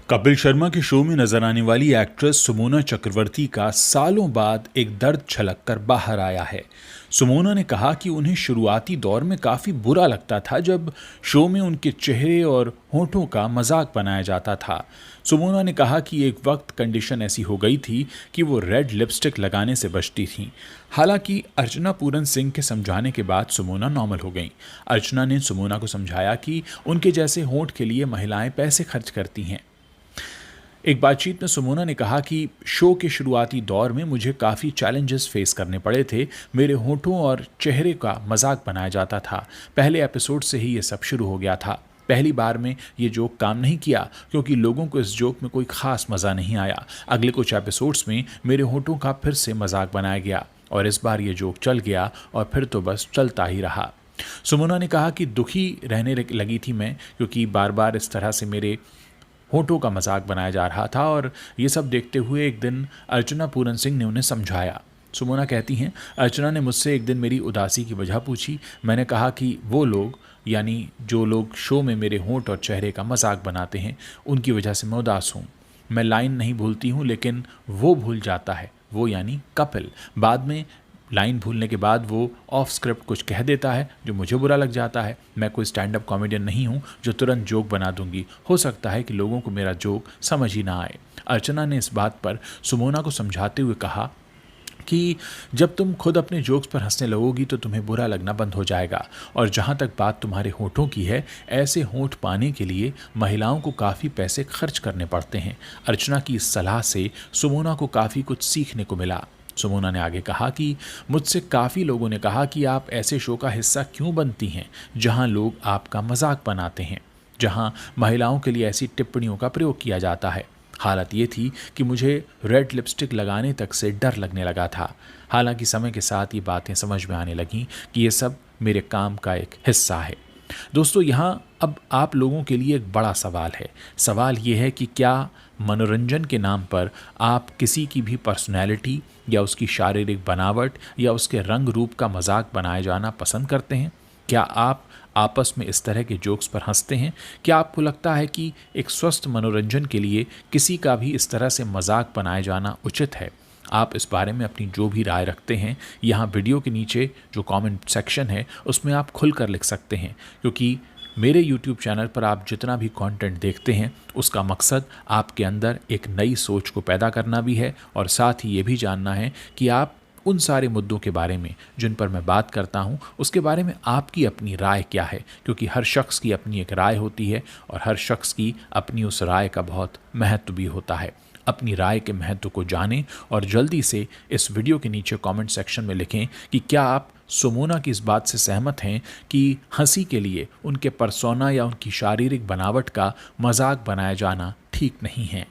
कपिल शर्मा के शो में नजर आने वाली एक्ट्रेस सुमोना चक्रवर्ती का सालों बाद एक दर्द छलक कर बाहर आया है। सुमोना ने कहा कि उन्हें शुरुआती दौर में काफी बुरा लगता था जब शो में उनके चेहरे और होठों का मजाक बनाया जाता था। सुमोना ने कहा कि एक वक्त कंडीशन ऐसी हो गई थी कि वो रेड लिपस्टिक लगाने से बचती थीं। हालांकि अर्चना पूरन सिंह के समझाने के बाद सुमोना नॉर्मल हो गईं। अर्चना ने सुमोना को समझाया कि उनके जैसे होंठ के लिए महिलाएं पैसे खर्च करती हैं। एक बातचीत में सुमोना ने कहा कि शो के शुरुआती दौर में मुझे काफ़ी चैलेंजेस फेस करने पड़े थे। मेरे होठों और चेहरे का मजाक बनाया जाता था। पहले एपिसोड से ही ये सब शुरू हो गया था। पहली बार में ये जोक काम नहीं किया क्योंकि लोगों को इस जोक में कोई ख़ास मज़ा नहीं आया। अगले कुछ एपिसोड्स में मेरे होठों का फिर से मजाक बनाया गया और इस बार ये जोक चल गया और फिर तो बस चलता ही रहा। सुमोना ने कहा कि दुखी रहने लगी थी मैं क्योंकि बार बार इस तरह से मेरे होठों का मजाक बनाया जा रहा था और ये सब देखते हुए एक दिन अर्चना पूरन सिंह ने उन्हें समझाया। सुमोना कहती हैं, अर्चना ने मुझसे एक दिन मेरी उदासी की वजह पूछी। मैंने कहा कि वो लोग यानी जो लोग शो में मेरे होंठ और चेहरे का मजाक बनाते हैं उनकी वजह से मैं उदास हूँ। मैं लाइन नहीं भूलती हूँ लेकिन वो भूल जाता है, वो यानी कपिल। बाद में लाइन भूलने के बाद वो ऑफ स्क्रिप्ट कुछ कह देता है जो मुझे बुरा लग जाता है। मैं कोई स्टैंड अप कॉमेडियन नहीं हूँ जो तुरंत जोक बना दूंगी। हो सकता है कि लोगों को मेरा जोक समझ ही ना आए। अर्चना ने इस बात पर सुमोना को समझाते हुए कहा कि जब तुम खुद अपने जोक्स पर हंसने लगोगी तो तुम्हें बुरा लगना बंद हो जाएगा। और जहाँ तक बात तुम्हारे होठों की है, ऐसे होठ पाने के लिए महिलाओं को काफ़ी पैसे खर्च करने पड़ते हैं। अर्चना की इस सलाह से सुमोना को काफ़ी कुछ सीखने को मिला। सुमोना ने आगे कहा कि मुझसे काफ़ी लोगों ने कहा कि आप ऐसे शो का हिस्सा क्यों बनती हैं जहां लोग आपका मजाक बनाते हैं, जहां महिलाओं के लिए ऐसी टिप्पणियों का प्रयोग किया जाता है। हालत ये थी कि मुझे रेड लिपस्टिक लगाने तक से डर लगने लगा था। हालांकि समय के साथ ये बातें समझ में आने लगीं कि ये सब मेरे काम का एक हिस्सा है। दोस्तों, यहाँ अब आप लोगों के लिए एक बड़ा सवाल है। सवाल ये है कि क्या मनोरंजन के नाम पर आप किसी की भी पर्सनैलिटी या उसकी शारीरिक बनावट या उसके रंग रूप का मजाक बनाए जाना पसंद करते हैं? क्या आप आपस में इस तरह के जोक्स पर हंसते हैं? क्या आपको लगता है कि एक स्वस्थ मनोरंजन के लिए किसी का भी इस तरह से मजाक बनाए जाना उचित है? आप इस बारे में अपनी जो भी राय रखते हैं यहाँ वीडियो के नीचे जो कमेंट सेक्शन है उसमें आप खुलकर लिख सकते हैं, क्योंकि मेरे YouTube चैनल पर आप जितना भी कंटेंट देखते हैं उसका मकसद आपके अंदर एक नई सोच को पैदा करना भी है और साथ ही ये भी जानना है कि आप उन सारे मुद्दों के बारे में जिन पर मैं बात करता हूँ उसके बारे में आपकी अपनी राय क्या है, क्योंकि हर शख्स की अपनी एक राय होती है और हर शख्स की अपनी उस राय का बहुत महत्व भी होता है। अपनी राय के महत्व को जानें और जल्दी से इस वीडियो के नीचे कमेंट सेक्शन में लिखें कि क्या आप सुमोना की इस बात से सहमत हैं कि हंसी के लिए उनके पर्सोना या उनकी शारीरिक बनावट का मजाक बनाया जाना ठीक नहीं है।